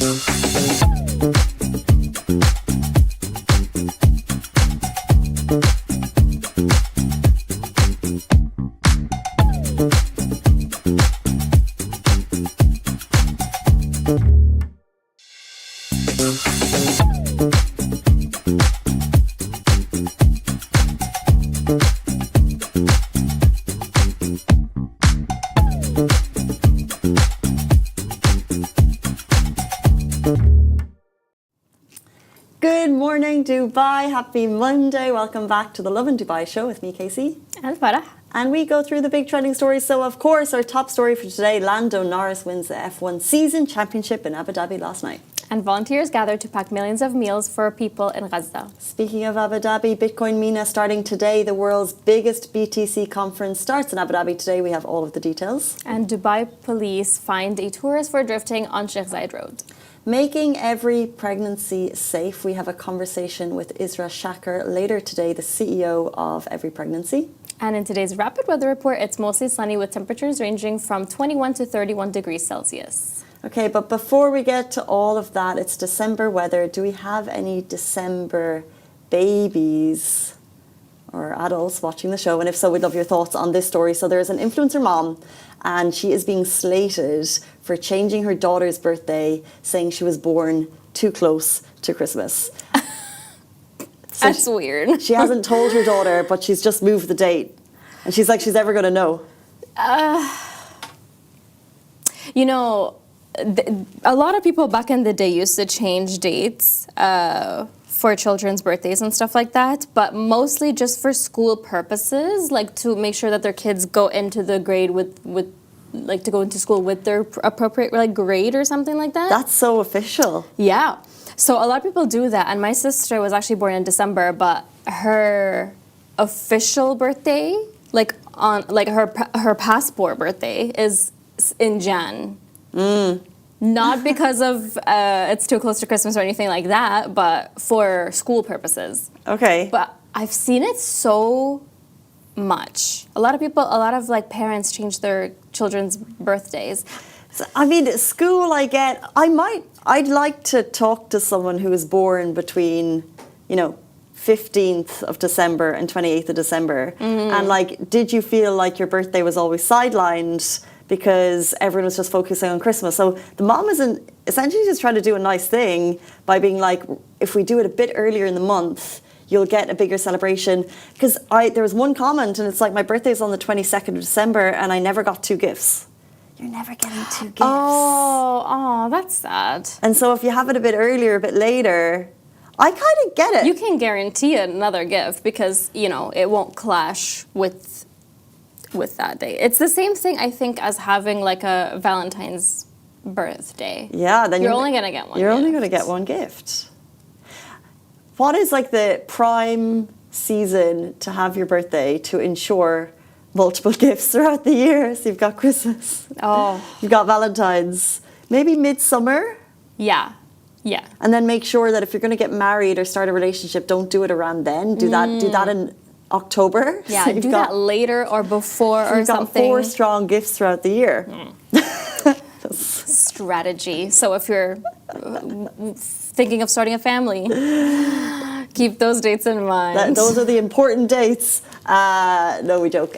Good morning, Dubai. Happy Monday. Welcome back to the Lovin Dubai show with me, Casey. And Farah. And we go through the big trending stories. So, of course, our top story for today, Lando Norris wins the F1 season championship in Abu Dhabi last night. And volunteers gathered to pack millions of meals for people in Gaza. Speaking of Abu Dhabi, Bitcoin MENA starting today. The world's biggest BTC conference starts in Abu Dhabi today. We have all of the details. And Dubai police fined a tourist for drifting on Sheikh Zayed Road. Making every pregnancy safe. We have a conversation with Isra Shaker later today, the CEO of Every Pregnancy. And in today's rapid weather report, it's mostly sunny with temperatures ranging from 21 to 31 degrees Celsius. Okay, but before we get to all of that, it's December weather. Do we have any December babies or adults watching the show? And if so, we'd love your thoughts on this story. So there's an influencer mom, and she is being slated for changing her daughter's birthday, saying she was born too close to Christmas. So That's weird. She hasn't told her daughter, but she's just moved the date. And she's like, she's never going to know. You know, a lot of people back in the day used to change dates for children's birthdays and stuff like that, but mostly just for school purposes, like to make sure that their kids go into the grade with like to go into school with their appropriate like grade or something like that. That's so official. Yeah. So a lot of people do that, and my sister was actually born in December, but her official birthday, like on like her passport birthday, is in Jan. Not because of it's too close to Christmas or anything like that, but for school purposes. Okay. But I've seen it so much. A lot of like parents change their children's birthdays. So, I mean, school, I get. I'd like to talk to someone who was born between, 15th of December and 28th of December. Mm-hmm. And like, did you feel like your birthday was always sidelined because everyone was just focusing on Christmas? So the mom isn't essentially just trying to do a nice thing by being like, if we do it a bit earlier in the month, you'll get a bigger celebration. Because there was one comment, and it's like, my birthday's on the 22nd of December, and I never got 2 gifts. You're never getting 2 gifts. Oh, that's sad. And so if you have it a bit earlier, a bit later, I kind of get it. You can guarantee another gift because, it won't clash with that day. It's the same thing, I think, as having like a Valentine's birthday. Yeah, then you're only going to get one. You're only going to get one gift. What is like the prime season to have your birthday to ensure multiple gifts throughout the year? So you've got Christmas. Oh. You've got Valentine's. Maybe midsummer. Yeah. And then make sure that if you're going to get married or start a relationship, don't do it around then. Do that in October. Yeah, so do that later or before or something. You've got 4 strong gifts throughout the year. Strategy. So if you're thinking of starting a family, keep those dates in mind. Those are the important dates. No, we joke.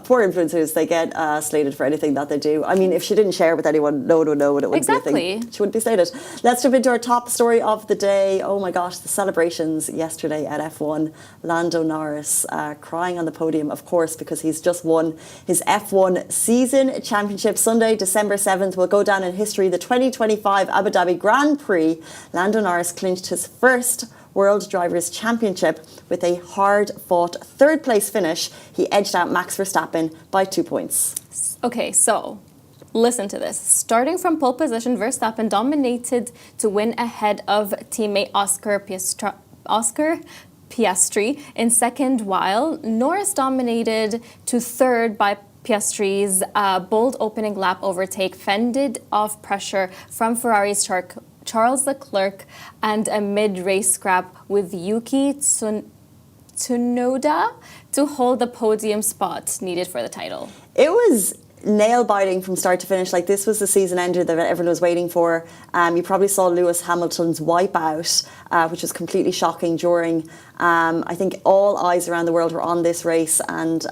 Poor influencers, they get slated for anything that they do. I mean, if she didn't share with anyone, no one would know, and it wouldn't be a thing. She wouldn't be slated. Let's jump into our top story of the day. Oh my gosh, the celebrations yesterday at F1. Lando Norris crying on the podium, of course, because he's just won his F1 season championship. Sunday, December 7th, will go down in history. The 2025 Abu Dhabi Grand Prix. Lando Norris clinched his first World Drivers' Championship with a hard-fought third-place finish. He edged out Max Verstappen by 2 points. Okay, so listen to this. Starting from pole position, Verstappen dominated to win ahead of teammate Oscar Piastri in second, while Norris dominated to third by Piastri's bold opening lap overtake fended off pressure from Ferrari's Charles Leclerc and a mid-race scrap with Yuki Tsunoda to hold the podium spot needed for the title. It was nail-biting from start to finish. Like, this was the season ender that everyone was waiting for. You probably saw Lewis Hamilton's wipeout, which was completely shocking during. I think all eyes around the world were on this race, and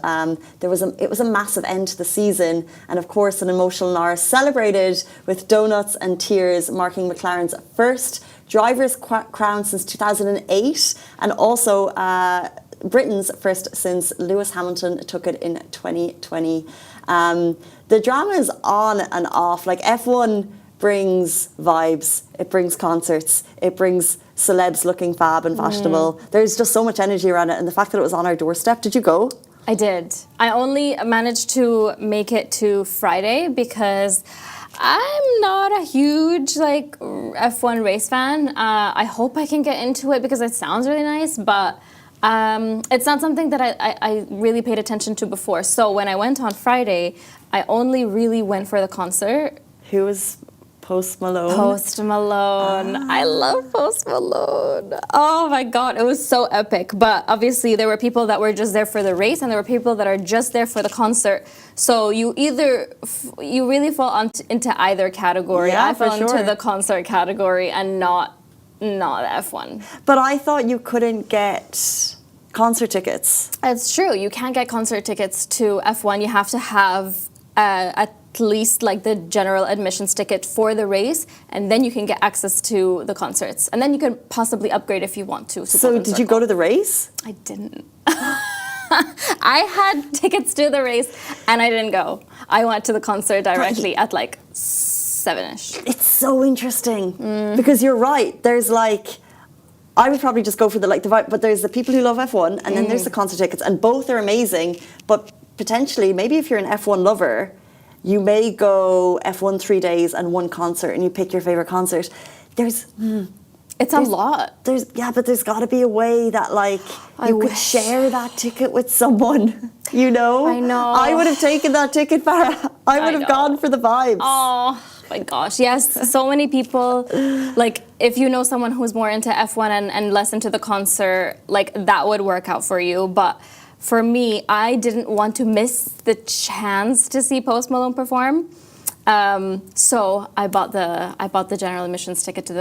it was a massive end to the season. And of course, an emotional Norris celebrated with donuts and tears, marking McLaren's first driver's crown since 2008, and also Britain's first since Lewis Hamilton took it in 2020. The drama is on and off. Like, F1 brings vibes, it brings concerts, it brings celebs looking fab and fashionable. There's just so much energy around it, and the fact that it was on our doorstep. Did you go? I did. I only managed to make it to Friday because I'm not a huge like F1 race fan. I hope I can get into it because it sounds really nice, but it's not something that I really paid attention to before. So when I went on Friday, I only really went for the concert. Who was Post Malone? Post Malone. I love Post Malone. Oh my God, it was so epic. But obviously there were people that were just there for the race, and there were people that are just there for the concert. So you really fall into either category. Yeah, I fell for sure. into the concert category and not F1. But I thought you couldn't get concert tickets. It's true. You can't get concert tickets to F1. You have to have at least like the general admissions ticket for the race, and then you can get access to the concerts. And then you can possibly upgrade if you want to. So did you go to the race? I didn't. I had tickets to the race and I didn't go. I went to the concert directly at like 7ish. It's so interesting because you're right. There's like, I would probably just go for the vibe, but there's the people who love F1, and then there's the concert tickets, and both are amazing. But potentially, maybe if you're an F1 lover, you may go F1 3 days and one concert, and you pick your favorite concert. It's a lot. But there's got to be a way that you could share that ticket with someone. You know? I know. I would have taken that ticket, Farah. I would have gone for the vibes. Oh my gosh, yes. So many people, like, if you know someone who's more into F1 and less into the concert, like, that would work out for you. But for me, I didn't want to miss the chance to see Post Malone perform. So I bought the general admissions ticket to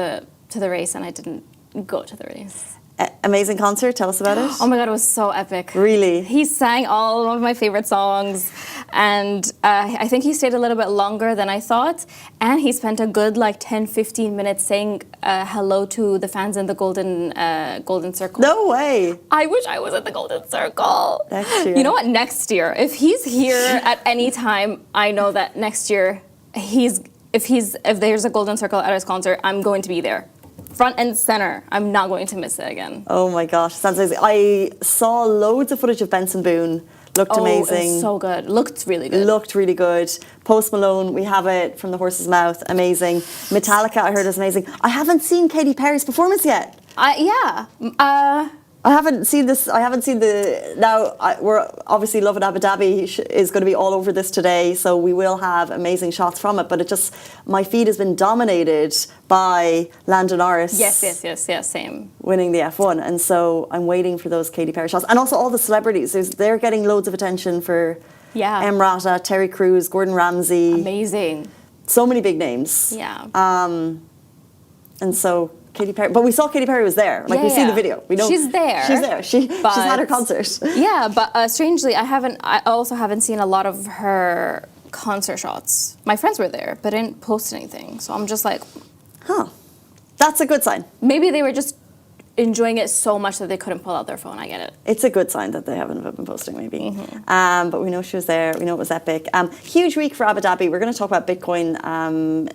the race, and I didn't go to the race. Amazing concert. Tell us about it. Oh my God, it was so epic. Really? He sang all of my favorite songs, and I think he stayed a little bit longer than I thought, and he spent a good 10-15 minutes saying hello to the fans in the golden circle. No way. I wish I was at the golden circle. Next year. You know what? Next year, if he's here at any time, I know that next year if there's a golden circle at his concert, I'm going to be there. Front and center. I'm not going to miss it again. Oh my gosh, sounds amazing. I saw loads of footage of Benson Boone. Looked amazing. It was so good. Looked really good. Looked really good. Post Malone, we have it from the horse's mouth. Amazing. Metallica, I heard, is amazing. I haven't seen Katy Perry's performance yet. I haven't seen this. I haven't seen we're obviously Lovin Abu Dhabi is going to be all over this today, so we will have amazing shots from it. But my feed has been dominated by Lando Norris. Yes, same. Winning the F1, and so I'm waiting for those Katy Perry shots, and also all the celebrities. They're getting loads of attention for Emrata, Terry Crews, Gordon Ramsay. Amazing. So many big names. Yeah. And so Katy Perry, but we saw Katy Perry was there. We've seen the video. We know she's there. She's there. She's had her concert. Yeah, but strangely, I also haven't seen a lot of her concert shots. My friends were there, but didn't post anything. So I'm just like, that's a good sign. Maybe they were just enjoying it so much that they couldn't pull out their phone. I get it. It's a good sign that they haven't been posting, maybe. But we know she was there. We know it was epic. Huge week for Abu Dhabi. We're going to talk about Bitcoin.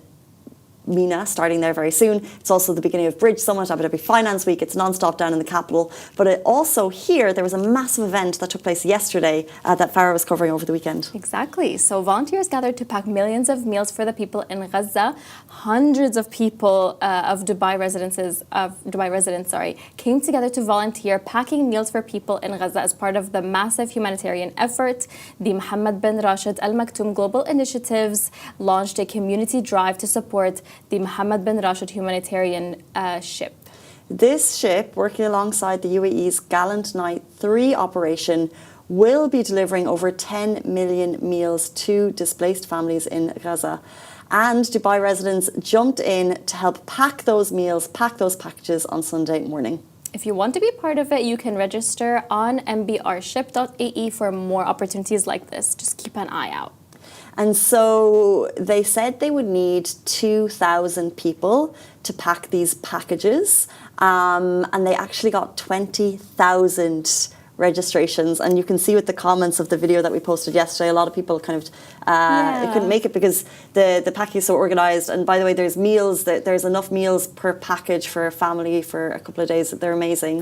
MENA starting there very soon. It's also the beginning of Bridge Summit, Abu Dhabi Finance Week. It's non-stop down in the capital. But also here, there was a massive event that took place yesterday that Farah was covering over the weekend. Exactly. So volunteers gathered to pack millions of meals for the people in Gaza. Hundreds of people of Dubai residents, came together to volunteer packing meals for people in Gaza as part of the massive humanitarian effort. The Mohammed bin Rashid Al Maktoum Global Initiatives launched a community drive to support the Mohammed bin Rashid humanitarian ship. This ship, working alongside the UAE's Gallant Knight 3 operation, will be delivering over 10 million meals to displaced families in Gaza. And Dubai residents jumped in to help pack those meals, pack those packages on Sunday morning. If you want to be part of it, you can register on mbrship.ae for more opportunities like this. Just keep an eye out. And so they said they would need 2,000 people to pack these packages. And they actually got 20,000 registrations, and you can see with the comments of the video that we posted yesterday, a lot of people kind of couldn't make it because the package is so organized. And by the way, there's meals, there's enough meals per package for a family for a couple of days. They're amazing,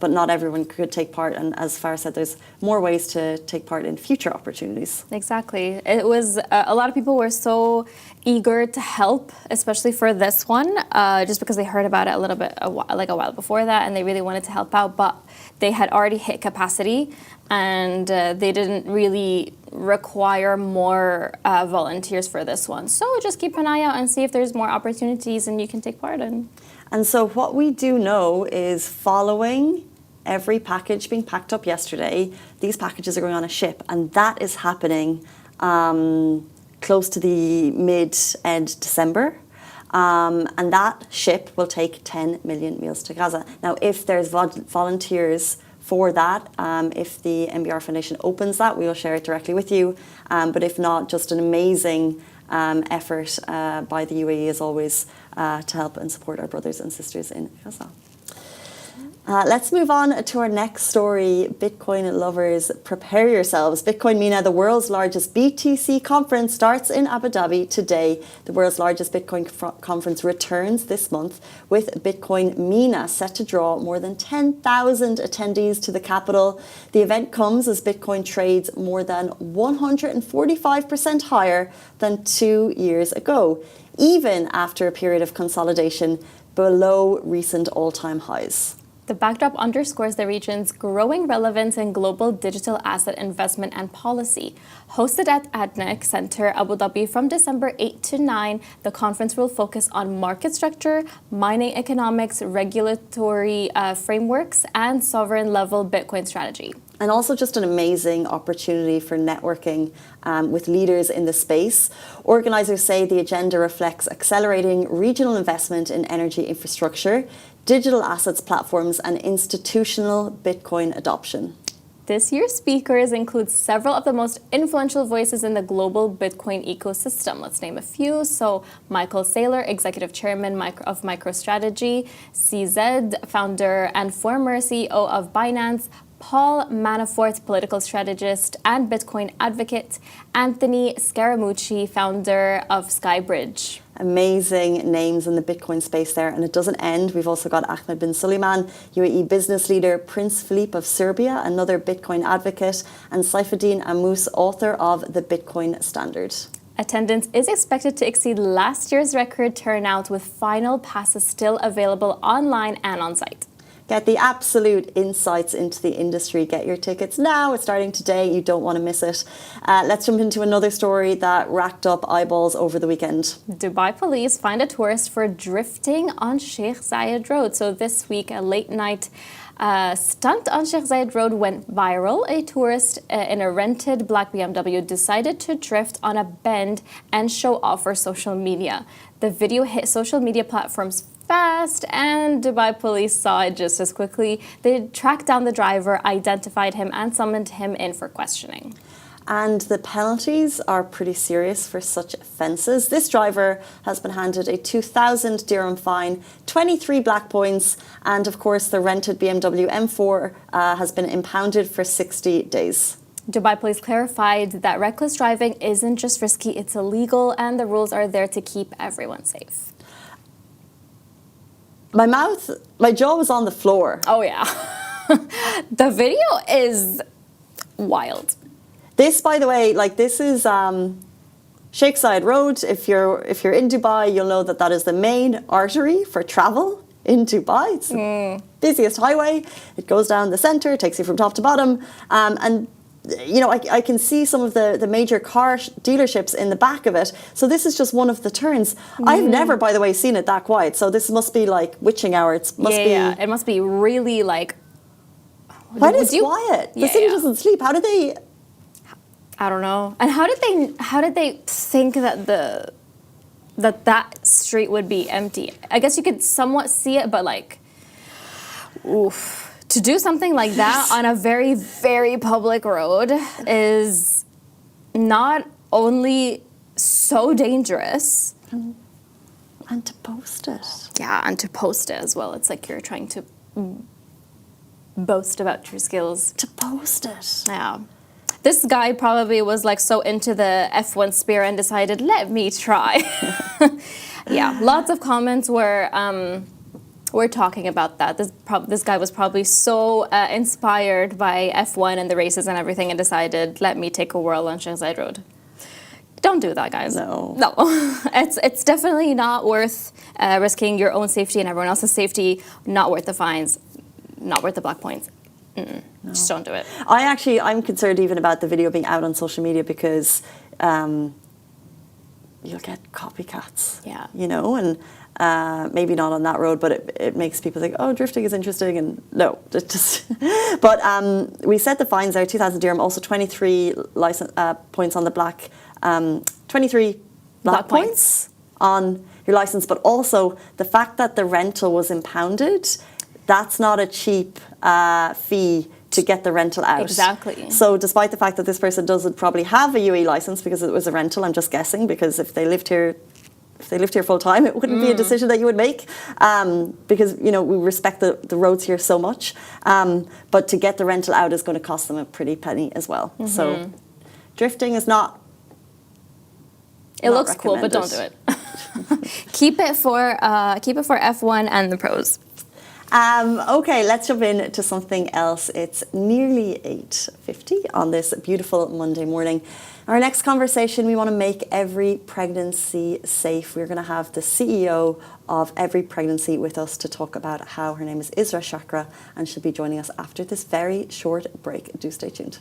but not everyone could take part, and as Farah said, there's more ways to take part in future opportunities. Exactly. It was a lot of people were so eager to help, especially for this one, just because they heard about it a little bit a while before that, and they really wanted to help out, but they had already hit capacity, and they didn't really require more volunteers for this one. So just keep an eye out and see if there's more opportunities and you can take part in. And so what we do know is following every package being packed up yesterday, these packages are going on a ship, and that is happening close to the mid-end December. And that ship will take 10 million meals to Gaza. Now, if there's volunteers for that, if the MBR Foundation opens that, we will share it directly with you. But if not, just an amazing effort by the UAE as always to help and support our brothers and sisters in Gaza. Let's move on to our next story. Bitcoin lovers, prepare yourselves. Bitcoin MENA, the world's largest BTC conference, starts in Abu Dhabi today. The world's largest Bitcoin conference returns this month, with Bitcoin MENA set to draw more than 10,000 attendees to the capital. The event comes as Bitcoin trades more than 145% higher than 2 years ago, even after a period of consolidation below recent all-time highs. The backdrop underscores the region's growing relevance in global digital asset investment and policy. Hosted at ADNEC Center, Abu Dhabi from December 8 to 9, the conference will focus on market structure, mining economics, regulatory frameworks, and sovereign-level Bitcoin strategy. And also just an amazing opportunity for networking with leaders in the space. Organizers say the agenda reflects accelerating regional investment in energy infrastructure, digital assets platforms, and institutional Bitcoin adoption. This year's speakers include several of the most influential voices in the global Bitcoin ecosystem. Let's name a few. So Michael Saylor, Executive Chairman of MicroStrategy, CZ, founder and former CEO of Binance, Paul Manafort, political strategist and Bitcoin advocate, Anthony Scaramucci, founder of Skybridge. Amazing names in the Bitcoin space there, and it doesn't end. We've also got Ahmed bin Suleiman, UAE business leader, Prince Philippe of Serbia, another Bitcoin advocate, and Saifuddin Ammous, author of The Bitcoin Standard. Attendance is expected to exceed last year's record turnout, with final passes still available online and on site. Get the absolute insights into the industry. Get your tickets now. It's starting today. You don't want to miss it. Let's jump into another story that racked up eyeballs over the weekend. Dubai police find a tourist for drifting on Sheikh Zayed Road. So this week, a late night stunt on Sheikh Zayed Road went viral. A tourist in a rented black BMW decided to drift on a bend and show off for social media. The video hit social media platforms fast, and Dubai police saw it just as quickly. They tracked down the driver, identified him, and summoned him in for questioning. And the penalties are pretty serious for such offences. This driver has been handed a 2,000 dirham fine, 23 black points, and of course the rented BMW M4 has been impounded for 60 days. Dubai police clarified that reckless driving isn't just risky, it's illegal, and the rules are there to keep everyone safe. My jaw was on the floor. Oh yeah. The video is wild. This, by the way, this is Sheikh Zayed Road. If you're in Dubai, you'll know that is the main artery for travel in Dubai. It's the busiest highway. It goes down the center, takes you from top to bottom, and you know, I can see some of the major car dealerships in the back of it. So this is just one of the turns. I've never, by the way, seen it that quiet. So this must be like witching hour. It must be. It must be really Why is it quiet? The city doesn't sleep. How did they? I don't know. And how did they think that that street would be empty? I guess you could somewhat see it, but like, oof. To do something like that on a very, very public road is not only so dangerous. And to post it. Yeah, and to post it as well. It's like you're trying to boast about your skills. To post it. Yeah. This guy probably was like so into the F1 sphere and decided, let me try. Yeah, lots of comments were talking about that. This guy was probably so inspired by F1 and the races and everything and decided, let me take a whirl on Sheikh Road. Don't do that, guys. No. It's definitely not worth risking your own safety and everyone else's safety. Not worth the fines. Not worth the black points. No. Just don't do it. I'm concerned even about the video being out on social media because you'll get copycats. Yeah. You know, and maybe not on that road, but it makes people think, oh, drifting is interesting, and no, it just. But we set the fines there, 2,000 dirham, also 23 license points on the black. 23 black points on your license, but also the fact that the rental was impounded, that's not a cheap fee to get the rental out. Exactly. So despite the fact that this person doesn't probably have a UE license because it was a rental, I'm just guessing, because if they lived here full time, it wouldn't be a decision that you would make, because we respect the roads here so much. But to get the rental out is going to cost them a pretty penny as well. Mm-hmm. So drifting is not. It looks cool, but don't do it. Keep it for F1 and the pros. Okay, let's jump into something else. It's nearly 8:50 on this beautiful Monday morning. Our next conversation, we want to make every pregnancy safe. We're going to have the CEO of Every Pregnancy with us to talk about how. Her name is Isra Chakra, and she'll be joining us after this very short break. Do stay tuned.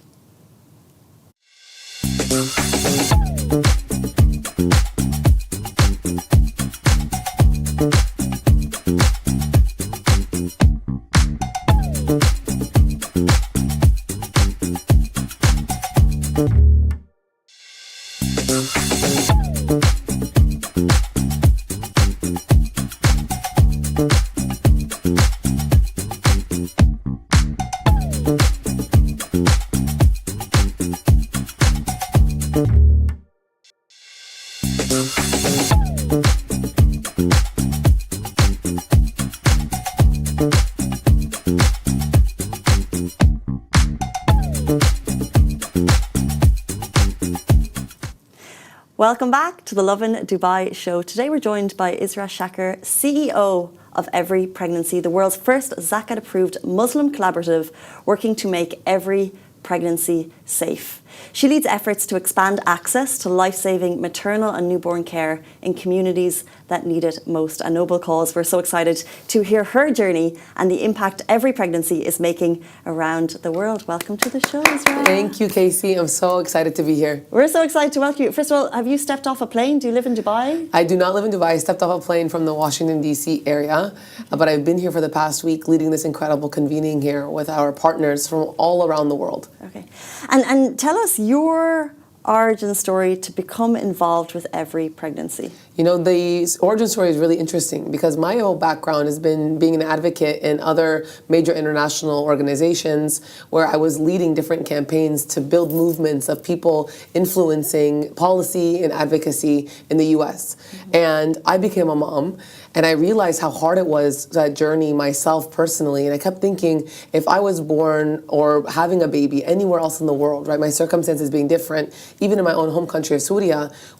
Welcome back to the Lovin Dubai show. Today we're joined by Isra Chakra, CEO of Every Pregnancy, the world's first Zakat-approved Muslim collaborative working to make every pregnancy safe. She leads efforts to expand access to life-saving maternal and newborn care in communities that need it most. A noble cause. We're so excited to hear her journey and the impact every pregnancy is making around the world. Welcome to the show, Isra. Thank you, Casey. I'm so excited to be here. We're so excited to welcome you. First of all, have you stepped off a plane? Do you live in Dubai? I do not live in Dubai. I stepped off a plane from the Washington, D.C. area, but I've been here for the past week leading this incredible convening here with our partners from all around the world. Okay. And tell us your origin story to become involved with Every Pregnancy. You know, the origin story is really interesting because my whole background has been being an advocate in other major international organizations where I was leading different campaigns to build movements of people influencing policy and advocacy in the U.S. Mm-hmm. And I became a mom and I realized how hard it was, that journey myself personally. And I kept thinking, if I was born or having a baby anywhere else in the world, right, my circumstances being different, even in my own home country of Saudi,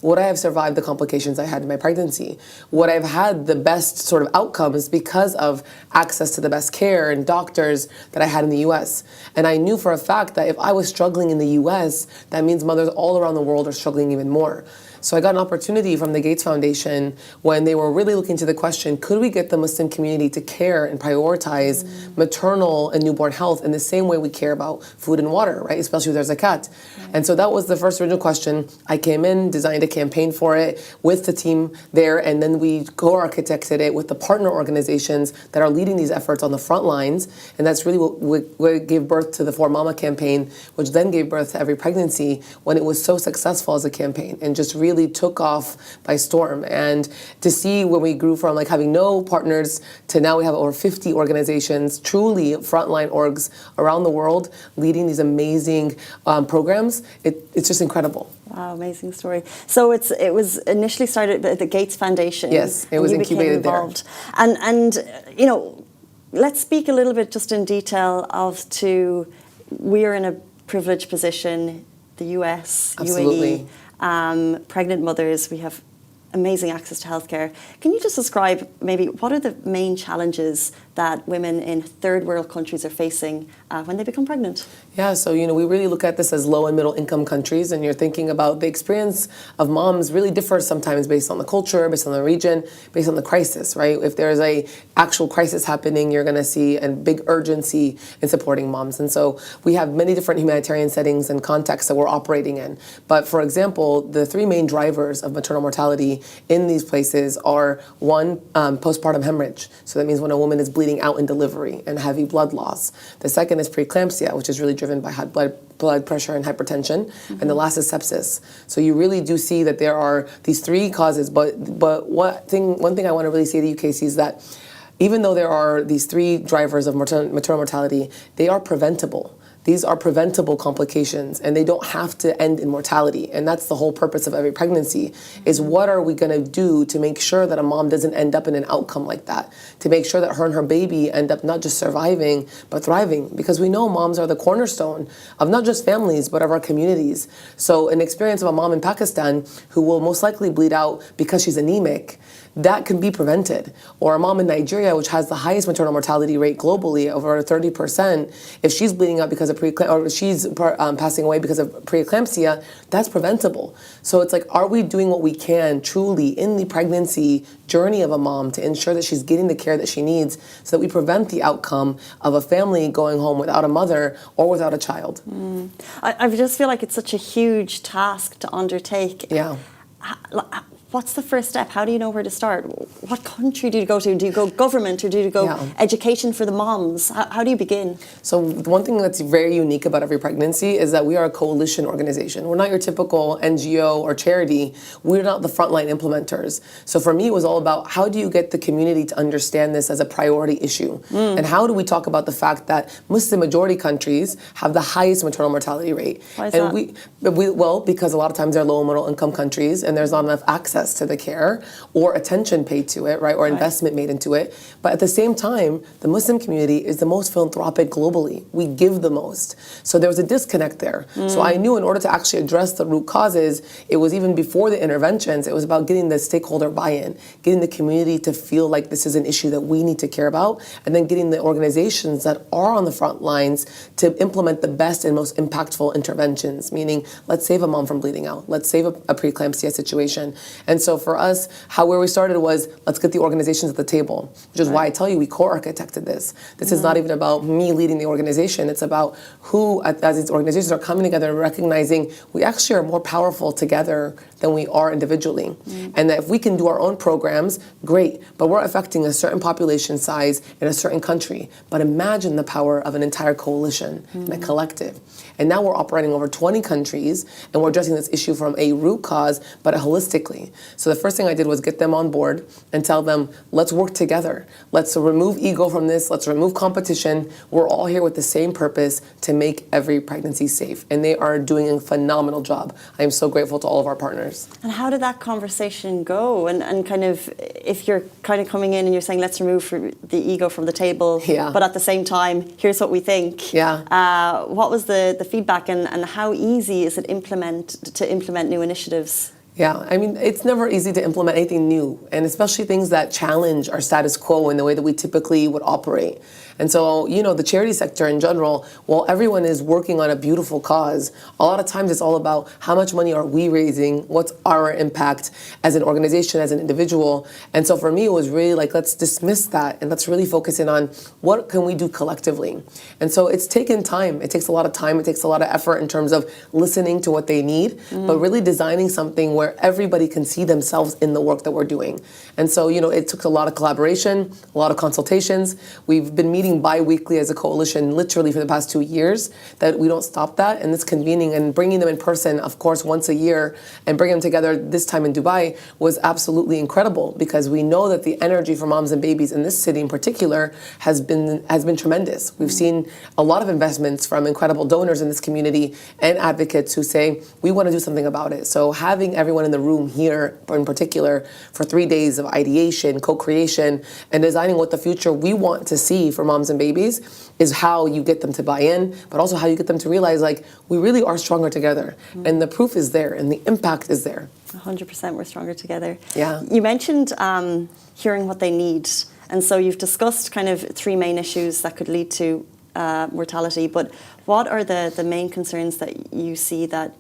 would I have survived the complications I had in my pregnancy? Would I have had the best sort of outcomes because of access to the best care and doctors that I had in the U.S.? And I knew for a fact that if I was struggling in the U.S., that means mothers all around the world are struggling even more. So I got an opportunity from the Gates Foundation when they were really looking to the question, could we get the Muslim community to care and prioritize maternal and newborn health in the same way we care about food and water, right? Especially with our zakat. And so that was the first original question. I came in, designed a campaign for it with the team there, and then we co-architected it with the partner organizations that are leading these efforts on the front lines. And that's really what gave birth to the For Mama campaign, which then gave birth to Every Pregnancy, when it was so successful as a campaign and just really took off by storm. And to see when we grew from like having no partners to now we have over 50 organizations, truly frontline orgs around the world leading these amazing programs, it's just incredible. Wow, amazing story. So it was initially started at the Gates Foundation. Yes, it was incubated there. And you know, let's speak a little bit just in detail we are in a privileged position, the US, Absolutely. UAE, pregnant mothers, we have amazing access to healthcare. Can you just describe maybe what are the main challenges that women in third world countries are facing when they become pregnant? Yeah, so we really look at this as low and middle income countries, and you're thinking about the experience of moms really differs sometimes based on the culture, based on the region, based on the crisis, right? If there's a actual crisis happening, you're going to see a big urgency in supporting moms. And so we have many different humanitarian settings and contexts that we're operating in. But for example, the three main drivers of maternal mortality in these places are one, postpartum hemorrhage. So that means when a woman is bleeding out in delivery and heavy blood loss. The second is preeclampsia, which is really driven by high blood pressure and hypertension. And the last is sepsis. So you really do see that there are these three causes. But one thing I want to really say to you, Casey, is that even though there are these three drivers of maternal mortality, they are preventable. These are preventable complications, and they don't have to end in mortality. And that's the whole purpose of Every Pregnancy, is what are we going to do to make sure that a mom doesn't end up in an outcome like that, to make sure that her and her baby end up not just surviving, but thriving. Because we know moms are the cornerstone of not just families, but of our communities. So an experience of a mom in Pakistan who will most likely bleed out because she's anemic, that can be prevented. Or a mom in Nigeria, which has the highest maternal mortality rate globally, over 30%, if she's bleeding out because of or she's passing away because of preeclampsia, that's preventable. So it's like, are we doing what we can truly in the pregnancy journey of a mom to ensure that she's getting the care that she needs so that we prevent the outcome of a family going home without a mother or without a child? I just feel like it's such a huge task to undertake. Yeah. What's the first step? How do you know where to start? What country do you go to? Do you go government or do you go education for the moms? How do you begin? So one thing that's very unique about Every Pregnancy is that we are a coalition organization. We're not your typical NGO or charity. We're not the frontline implementers. So for me, it was all about how do you get the community to understand this as a priority issue? And how do we talk about the fact that Muslim majority countries have the highest maternal mortality rate? Why is and that? Well, because a lot of times they're low and middle income countries and there's not enough access to the care or attention paid to it, right? Or investment made into it. But at the same time, the Muslim community is the most philanthropic globally. We give the most. So there was a disconnect there. So I knew in order to actually address the root causes, it was even before the interventions, it was about getting the stakeholder buy-in, getting the community to feel like this is an issue that we need to care about, and then getting the organizations that are on the front lines to implement the best and most impactful interventions, meaning let's save a mom from bleeding out, let's save a preeclampsia situation. And so for us, where we started was, let's get the organizations at the table, which is why I tell you we co-architected this. This is not even about me leading the organization. It's about who, as these organizations are coming together and recognizing we actually are more powerful together than we are individually. And that if we can do our own programs, great, but we're affecting a certain population size in a certain country. But imagine the power of an entire coalition and a collective. And now we're operating over 20 countries, and we're addressing this issue from a root cause, but holistically. So the first thing I did was get them on board and tell them, let's work together. Let's remove ego from this. Let's remove competition. We're all here with the same purpose, to make every pregnancy safe. And they are doing a phenomenal job. I am so grateful to all of our partners. And how did that conversation go? And kind of, if you're kind of coming in and you're saying, let's remove the ego from the table, but at the same time, here's what we think. What was the feedback, and how easy is it to implement new initiatives? Yeah, I mean, it's never easy to implement anything new, and especially things that challenge our status quo in the way that we typically would operate. And so, the charity sector in general, while everyone is working on a beautiful cause, a lot of times it's all about how much money are we raising, what's our impact as an organization, as an individual. And so for me, it was really like, let's dismiss that and let's really focus in on what can we do collectively. And so it's taken time. It takes a lot of time. It takes a lot of effort in terms of listening to what they need, but really designing something where everybody can see themselves in the work that we're doing. And so, it took a lot of collaboration, a lot of consultations. We've been meeting bi-weekly as a coalition literally for the past 2 years, that we don't stop that. And this convening and bringing them in person, of course, once a year, and bringing them together this time in Dubai was absolutely incredible, because we know that the energy for moms and babies in this city in particular has been tremendous. We've seen a lot of investments from incredible donors in this community and advocates who say, we want to do something about it. So having everyone in the room here in particular for 3 days of ideation, co-creation, and designing what the future we want to see for moms and babies is how you get them to buy in, but also how you get them to realize, like, we really are stronger together. And the proof is there and the impact is there. 100% we're stronger together. Yeah. You mentioned hearing what they need. And so you've discussed kind of 3 main issues that could lead to mortality, but what are the main concerns that you see that,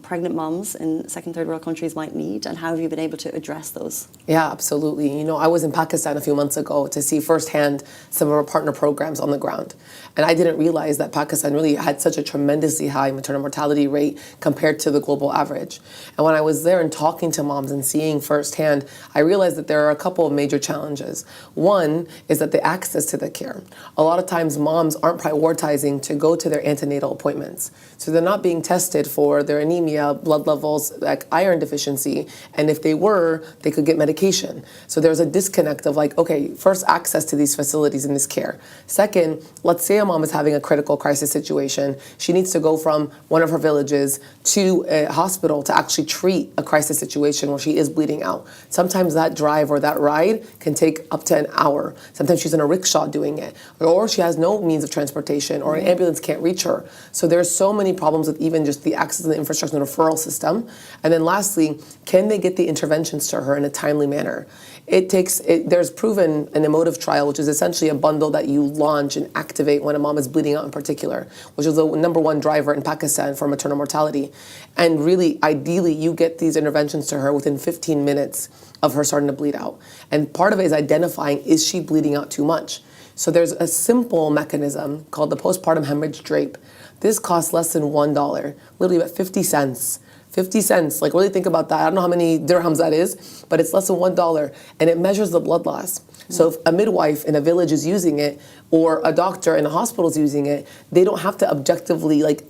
pregnant moms in second, third world countries might need, and how have you been able to address those? Yeah, absolutely. I was in Pakistan a few months ago to see firsthand some of our partner programs on the ground. And I didn't realize that Pakistan really had such a tremendously high maternal mortality rate compared to the global average. And when I was there and talking to moms and seeing firsthand, I realized that there are a couple of major challenges. One is that the access to the care. A lot of times moms aren't prioritizing to go to their antenatal appointments. So they're not being tested for their anemia, blood levels, like iron deficiency. And if they were, they could get medication. So there's a disconnect of like, okay, first, access to these facilities and this care. Second, let's say a mom is having a critical crisis situation. She needs to go from one of her villages to a hospital to actually treat a crisis situation where she is bleeding out. Sometimes that drive or that ride can take up to an hour. Sometimes she's in a rickshaw doing it, or she has no means of transportation, or an ambulance can't reach her. So there's so many problems with even just the access to the infrastructure and referral system. And then lastly, can they get the interventions to her in a timely manner? There's proven an emotive trial, which is essentially a bundle that you launch and activate when a mom is bleeding out in particular, which is the #1 driver in Pakistan for maternal mortality. And really, ideally, you get these interventions to her within 15 minutes of her starting to bleed out. And part of it is identifying, is she bleeding out too much? So there's a simple mechanism called the postpartum hemorrhage drape. This costs less than $1, literally about 50 cents. 50 cents, like really think about that. I don't know how many dirhams that is, but it's less than $1, and it measures the blood loss. So if a midwife in a village is using it, or a doctor in a hospital is using it, they don't have to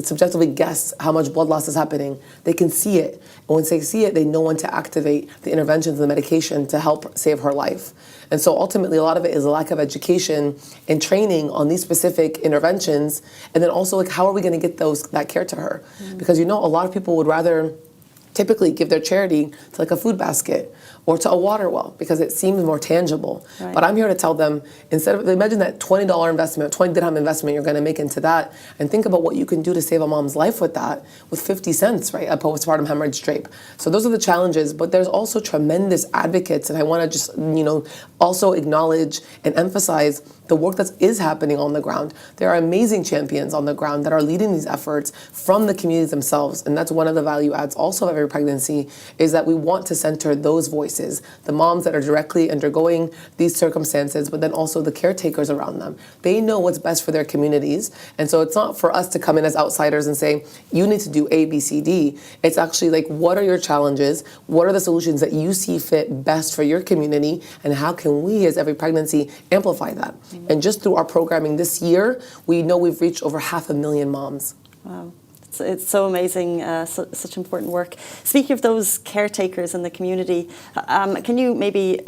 subjectively guess how much blood loss is happening. They can see it. And once they see it, they know when to activate the interventions and the medication to help save her life. And so ultimately, a lot of it is a lack of education and training on these specific interventions. And then also, like, how are we going to get that care to her? Because, a lot of people would rather typically give their charity to like a food basket or to a water well because it seems more tangible. Right. But I'm here to tell them, instead of, imagine that $20 investment, 20 dirham investment you're going to make into that, and think about what you can do to save a mom's life with that, with 50 cents, right, a postpartum hemorrhage drape. So those are the challenges, but there's also tremendous advocates, and I want to just, also acknowledge and emphasize the work that is happening on the ground. There are amazing champions on the ground that are leading these efforts from the communities themselves, and that's one of the value adds also of every pregnancy, is that we want to center those voices, the moms that are directly undergoing these circumstances, but then also the caretakers around them. They know what's best for their communities, and so it's not for us to come in as outsiders and say, you need to do A, B, C, D. It's actually like, what are your challenges? What are the solutions that you see fit best for your community, and how can we as every pregnancy amplify that? And just through our programming this year, we know we've reached over 500,000 moms. Wow. It's so amazing, such important work. Speaking of those caretakers in the community, can you maybe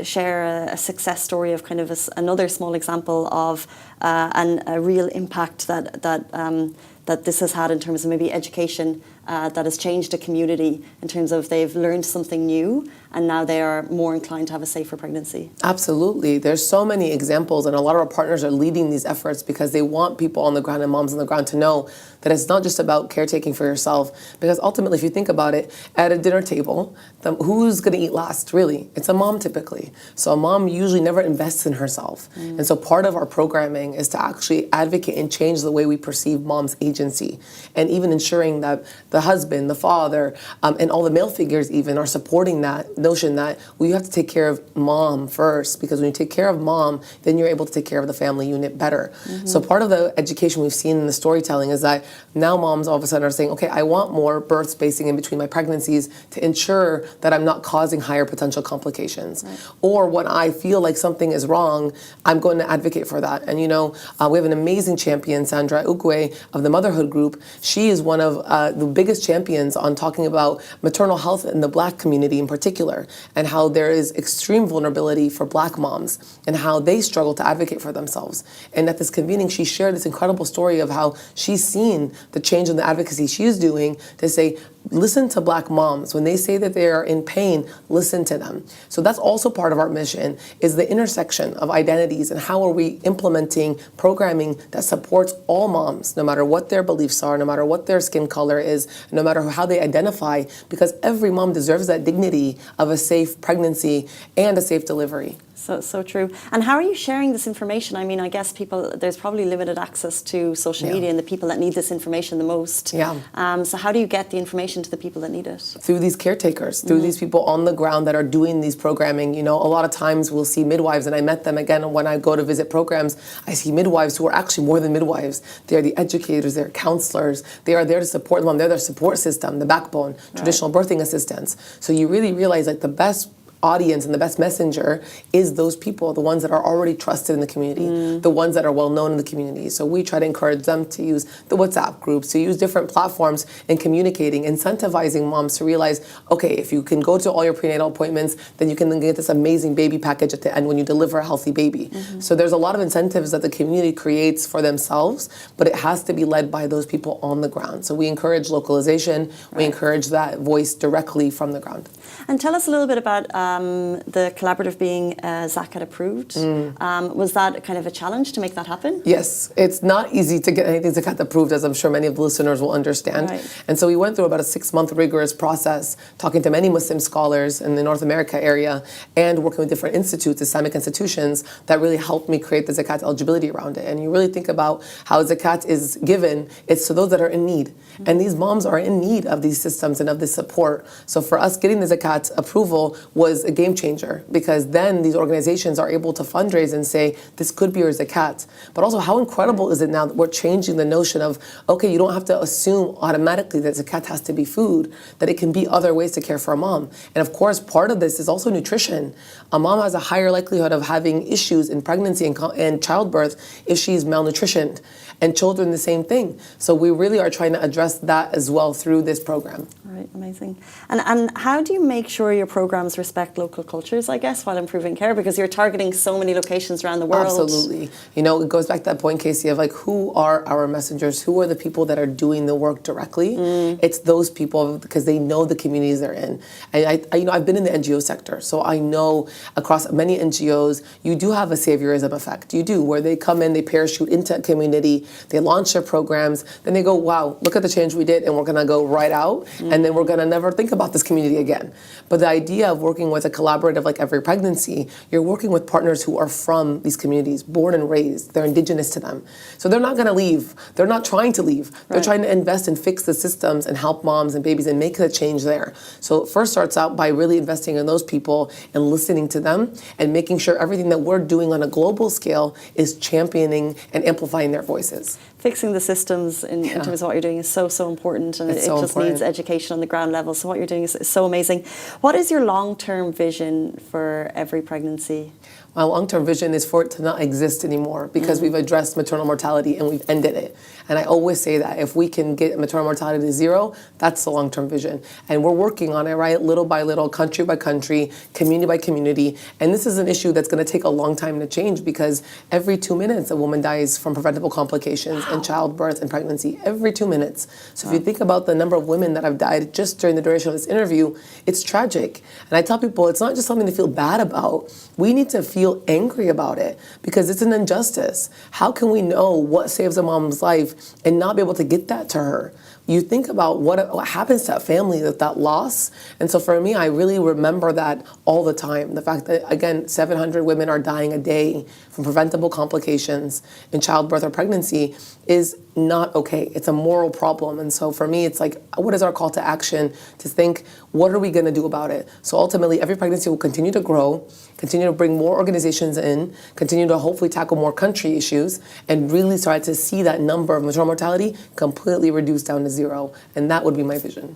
share a success story of kind of another small example of a real impact that this has had in terms of maybe education that has changed a community in terms of they've learned something new and now they are more inclined to have a safer pregnancy. Absolutely. There's so many examples, and a lot of our partners are leading these efforts because they want people on the ground and moms on the ground to know that it's not just about caretaking for yourself. Because ultimately, if you think about it, at a dinner table, who's going to eat last, really? It's a mom typically. So a mom usually never invests in herself. And so part of our programming is to actually advocate and change the way we perceive mom's agency. And even ensuring that the husband, the father, and all the male figures even are supporting that notion that you have to take care of mom first. Because when you take care of mom, then you're able to take care of the family unit better. So part of the education we've seen in the storytelling is that now moms all of a sudden are saying, okay, I want more birth spacing in between my pregnancies to ensure that I'm not causing higher potential complications. Or when I feel like something is wrong, I'm going to advocate for that. And we have an amazing champion, Sandra Ugwe of the Motherhood Group. She is one of the biggest champions on talking about maternal health in the Black community in particular, and how there is extreme vulnerability for Black moms and how they struggle to advocate for themselves. And at this convening, she shared this incredible story of how she's seen the change in the advocacy she's doing to say, listen to Black moms. When they say that they are in pain, listen to them. So that's also part of our mission, is the intersection of identities and how are we implementing programming that supports all moms, no matter what their beliefs are, no matter what their skin color is, no matter how they identify, because every mom deserves that dignity of a safe pregnancy and a safe delivery. So true. And how are you sharing this information? I mean, I guess there's probably limited access to social media and the people that need this information the most. Yeah. So how do you get the information to the people that need it? Through these caretakers, through these people on the ground that are doing these programming. A lot of times we'll see midwives, and I met them again when I go to visit programs. I see midwives who are actually more than midwives. They're the educators, they're counselors. They are there to support the mom. They're their support system, the backbone, traditional birthing assistants. So you really realize the best audience and the best messenger is those people, the ones that are already trusted in the community, the ones that are well known in the community. So we try to encourage them to use the WhatsApp groups, to use different platforms in communicating, incentivizing moms to realize, okay, if you can go to all your prenatal appointments, then you can then get this amazing baby package at the end when you deliver a healthy baby. So there's a lot of incentives that the community creates for themselves, but it has to be led by those people on the ground. So we encourage localization, we encourage that voice directly from the ground. And tell us a little bit about the collaborative being Zakat approved. Was that kind of a challenge to make that happen? Yes, it's not easy to get anything Zakat approved, as I'm sure many of the listeners will understand. And so we went through about a 6-month rigorous process, talking to many Muslim scholars in the North America area and working with different institutes, Islamic institutions, that really helped me create the Zakat eligibility around it. And you really think about how Zakat is given, it's to those that are in need. And these moms are in need of these systems and of this support. So for us, getting the Zakat approval was a game changer, because then these organizations are able to fundraise and say, this could be your Zakat. But also, how incredible is it now that we're changing the notion of, okay, you don't have to assume automatically that Zakat has to be food, that it can be other ways to care for a mom. And of course, part of this is also nutrition. A mom has a higher likelihood of having issues in pregnancy and childbirth if she's malnutritioned. And children, the same thing. So we really are trying to address that as well through this program. Right, amazing. And how do you make sure your programs respect local cultures, I guess, while improving care? Because you're targeting so many locations around the world. Absolutely. It goes back to that point, Casey, of who are our messengers? Who are the people that are doing the work directly? It's those people, because they know the communities they're in. And I've been in the NGO sector, so I know across many NGOs, you do have a saviorism effect. You do, where they come in, they parachute into a community, they launch their programs, then they go, wow, look at the change we did, and we're gonna go right out, and then we're gonna never think about this community again. But the idea of working with a collaborative like Every Pregnancy, you're working with partners who are from these communities, born and raised, they're indigenous to them. So they're not gonna leave, they're not trying to leave, they're trying to invest and fix the systems and help moms and babies and make the change there. So it first starts out by really investing in those people and listening to them and making sure everything that we're doing on a global scale is championing and amplifying their voices. Fixing the systems in terms of what you're doing is so important, and it just needs education on the ground level. So what you're doing is so amazing. What is your long-term vision for Every Pregnancy? My long-term vision is for it to not exist anymore, because we've addressed maternal mortality and we've ended it. And I always say that if we can get maternal mortality to zero, that's the long-term vision. And we're working on it, right? Little by little, country by country, community by community. And this is an issue that's going to take a long time to change, because every 2 minutes a woman dies from preventable complications. in childbirth and pregnancy every 2 minutes. So if you think about the number of women that have died just during the duration of this interview, it's tragic. And I tell people it's not just something to feel bad about. We need to feel angry about it because it's an injustice. How can we know what saves a mom's life and not be able to get that to her? You think about what happens to that family with that loss. And so for me, I really remember that all the time. The fact that, again, 700 women are dying a day from preventable complications in childbirth or pregnancy is not okay. It's a moral problem. And so for me, it's like, what is our call to action to think, what are we going to do about it? So ultimately, every pregnancy will continue to grow, continue to bring more organizations in, continue to hopefully tackle more country issues, and really start to see that number of maternal mortality completely reduced down to zero. And that would be my vision.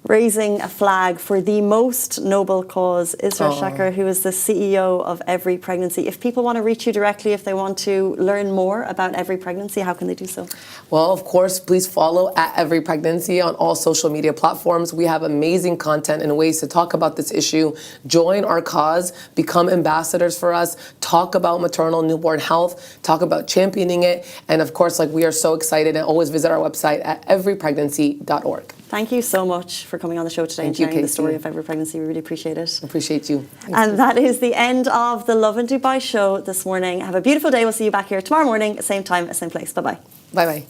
Raising a flag for the most noble cause, Isra Shakir, who is the CEO of Every Pregnancy. If people want to reach you directly, if they want to learn more about Every Pregnancy, how can they do so? Well, of course, please follow at Every Pregnancy on all social media platforms. We have amazing content and ways to talk about this issue. Join our cause, become ambassadors for us, talk about maternal newborn health, talk about championing it. And of course, like, we are so excited, and always visit our website at everypregnancy.org. Thank you so much for coming on the show today and sharing the story of Every Pregnancy. We really appreciate it. Appreciate you. And that is the end of the Lovin Dubai show this morning. Have a beautiful day. We'll see you back here tomorrow morning, same time, same place. Bye-bye. Bye-bye.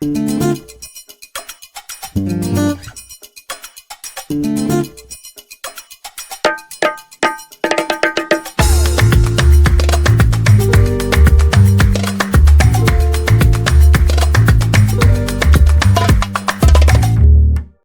you.